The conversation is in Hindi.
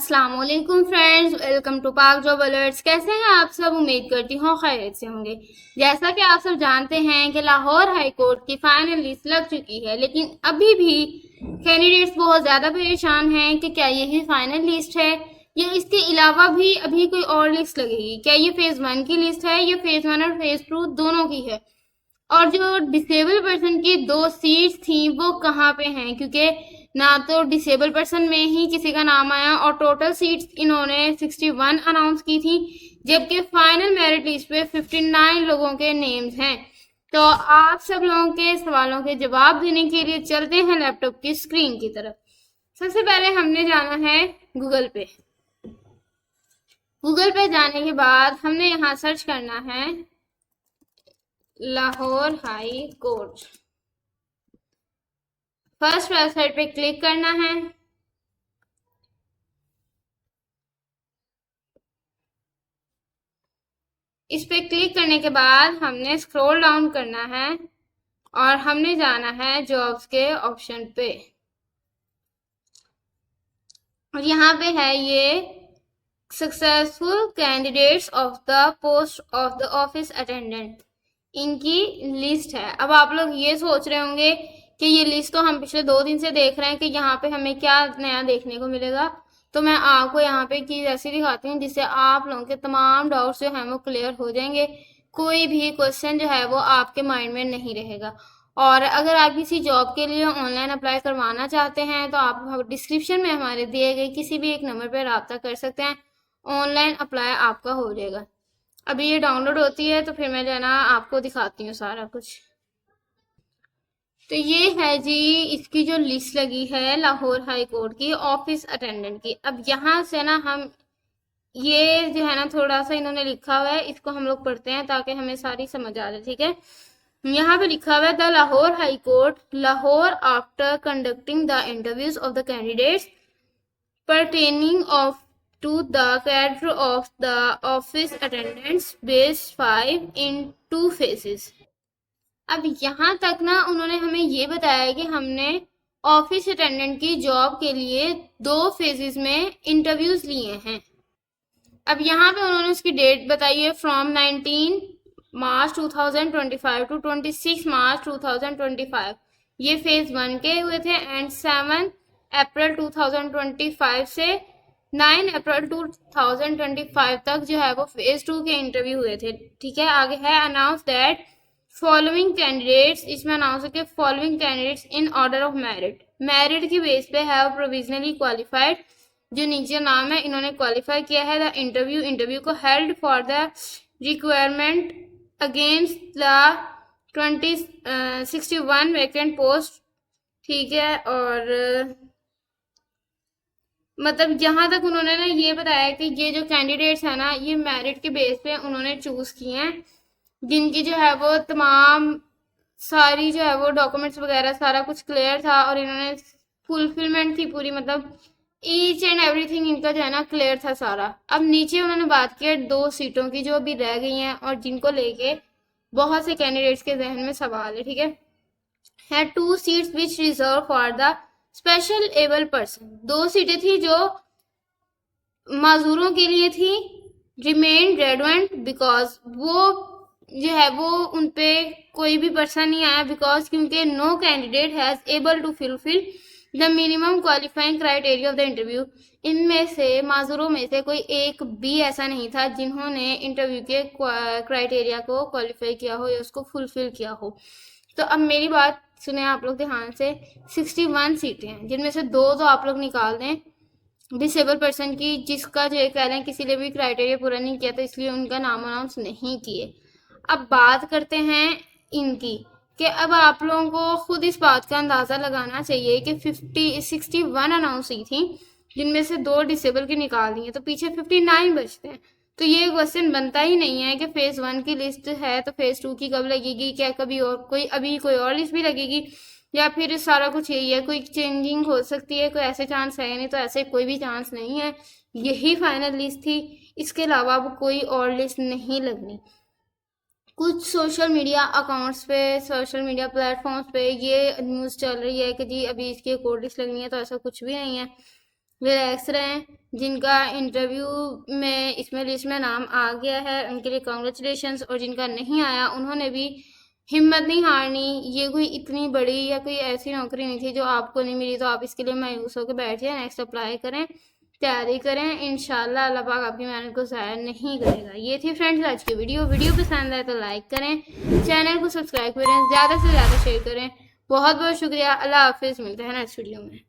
अस्सलाम वालेकुम फ्रेंड्स, वेलकम टू पाक जॉब अलर्ट्स। कैसे हैं आप सब? उम्मीद करती हूँ खैरियत से होंगे। जैसा कि आप सब जानते हैं कि लाहौर हाई कोर्ट की फाइनल लिस्ट लग चुकी है, लेकिन अभी भी कैंडिडेट्स बहुत ज़्यादा परेशान हैं कि क्या यही फाइनल लिस्ट है या इसके अलावा भी अभी कोई और लिस्ट लगेगी। क्या ये फेज़ 1 की लिस्ट है या फेज़ 1 और फेज़ 2 दोनों की है? और जो डिसेबल पर्सन की 2 सीट्स थी वो कहाँ पे हैं? क्योंकि ना तो डिसेबल पर्सन में ही किसी का नाम आया और टोटल सीट्स इन्होंने 61 अनाउंस की थी, जबकि फाइनल मेरिट लिस्ट पे 59 लोगों के नेम्स हैं। तो आप सब लोगों के सवालों के जवाब देने के लिए चलते हैं लैपटॉप की स्क्रीन की तरफ। सबसे पहले हमने जाना है गूगल पे। गूगल पे जाने के बाद हमने यहाँ सर्च करना है Lahore high court. First website पे क्लिक करना है। इस पे क्लिक करने के बाद हमने स्क्रॉल डाउन करना है और हमने जाना है जॉब्स के ऑप्शन पे। और यहाँ पे है ये successful candidates of the post of the office attendant, इनकी लिस्ट है। अब आप लोग ये सोच रहे होंगे कि ये लिस्ट तो हम पिछले 2 दिन से देख रहे हैं कि यहाँ पे हमें क्या नया देखने को मिलेगा। तो मैं आपको यहाँ पे चीज़ ऐसी दिखाती हूँ जिससे आप लोगों के तमाम डाउट्स जो हैं वो क्लियर हो जाएंगे। कोई भी क्वेश्चन जो है वो आपके माइंड में नहीं रहेगा। और अगर आप किसी जॉब के लिए ऑनलाइन अप्लाई करवाना चाहते हैं तो आप डिस्क्रिप्शन में हमारे दिए गए किसी भी एक नंबर पर रब्ता कर सकते हैं। ऑनलाइन अप्लाई आपका हो जाएगा। अभी ये डाउनलोड होती है तो फिर मैं जो है ना आपको दिखाती हूँ सारा कुछ। तो ये है जी इसकी जो लिस्ट लगी है लाहौर हाई कोर्ट की ऑफिस अटेंडेंट की। अब यहाँ से ना हम ये जो है ना थोड़ा सा इन्होंने लिखा हुआ है, इसको हम लोग पढ़ते हैं ताकि हमें सारी समझ आ जाए। ठीक है, यहाँ पे लिखा हुआ है the Lahore high court Lahore after conducting the interviews of the candidates pertaining of to the cadre of the office attendants base 5 in 2 phases। अब यहाँ तक ना उन्होंने हमें ये बताया कि हमने ऑफिस अटेंडेंट की जॉब के लिए 2 फेजेस में इंटरव्यूज लिए हैं। अब यहाँ पे उन्होंने उसकी डेट बताई है फ्रॉम 19 मार्च 2025 टू 26 मार्च 2025। ये फेज 1 के हुए थे एंड 7 अप्रैल 2025 से 9 अप्रैल 2025 तक जो है वो फेज 2 के इंटरव्यू हुए थे। ठीक है, आगे है अनाउंस दैट फॉलोइंग कैंडिडेट्स, इसमें अनाउंस है कि following candidates in order of merit की बेस पे हैव प्रोविजनली क्वालिफाइड, जो नीचे नाम है इन्होंने क्वालिफाई किया है। द इंटरव्यू को held for the requirement against the 61 vacant post. ठीक है, और मतलब जहां तक उन्होंने ना ये बताया कि ये जो कैंडिडेट्स है ना ये मेरिट के बेस पे उन्होंने चूज किए हैं, जिनकी जो है वो तमाम सारी जो है वो डॉक्यूमेंट्स वगैरह सारा कुछ क्लियर था और इन्होंने फुलफिलमेंट थी पूरी, मतलब ईच एंड एवरीथिंग इनका जो है ना क्लियर था सारा। अब नीचे उन्होंने बात की 2 सीटों की जो अभी रह गई हैं और जिनको लेके बहुत से कैंडिडेट्स के जहन में सवाल है। ठीक है 2 seats which reserve for the special able person. 2 सीटें थी जो माजूरों के लिए थी, रिमेन रेडवेंट बिकॉज वो जो है वो उन पे कोई भी पर्सन नहीं आया, बिकॉज क्योंकि no candidate has able to fulfil the minimum qualifying criteria of the interview. इनमें से माजूरों में से कोई एक भी ऐसा नहीं था जिन्होंने इंटरव्यू के क्राइटेरिया को क्वालिफाई किया हो या उसको फुलफिल किया हो। तो अब मेरी बात सुने आप लोग ध्यान से। 61 सीटें हैं जिनमें से 2 तो आप लोग निकाल दें डिसेबल पर्सन की, जिसका जो कह रहे हैं किसी ने भी क्राइटेरिया पूरा नहीं किया था इसलिए उनका नाम अनाउंस नहीं किए। अब बात करते हैं इनकी कि अब आप लोगों को खुद इस बात का अंदाज़ा लगाना चाहिए कि 61 अनाउंस हुई थी जिनमें से 2 डिसेबल की निकाल दी है तो पीछे 59 बचते हैं। तो ये क्वेश्चन बनता ही नहीं है कि फेज़ 1 की लिस्ट है तो फेज़ 2 की कब लगेगी, क्या कभी और कोई और लिस्ट भी लगेगी या फिर सारा कुछ यही है, कोई चेंजिंग हो सकती है, कोई ऐसे चांस है नहीं। तो ऐसे कोई भी चांस नहीं है, यही फाइनल लिस्ट थी, इसके अलावा अब कोई और लिस्ट नहीं लगनी। कुछ सोशल मीडिया अकाउंट्स पे सोशल मीडिया प्लेटफॉर्म्स पे ये न्यूज़ चल रही है कि जी अभी इसकी एक और लिस्ट लगनी है, तो ऐसा कुछ भी नहीं है। रिलैक्स रहें। जिनका इंटरव्यू में इसमें लिस्ट में नाम आ गया है उनके लिए कॉन्ग्रेचुलेशंस, और जिनका नहीं आया उन्होंने भी हिम्मत नहीं हारनी। ये कोई इतनी बड़ी या कोई ऐसी नौकरी नहीं थी जो आपको नहीं मिली तो आप इसके लिए मायूस होकर बैठ जाए। नेक्स्ट अप्लाई करें, तैयारी करें, इंशाल्लाह अल्लाह पाक आपकी मेहनत को ज़ाया नहीं करेगा। ये थी फ्रेंड्स आज की वीडियो पसंद आए तो लाइक करें, चैनल को सब्सक्राइब करें, ज़्यादा से ज़्यादा शेयर करें। बहुत बहुत शुक्रिया। अल्लाह हाफिज़, मिलते हैं नेक्स्ट वीडियो में।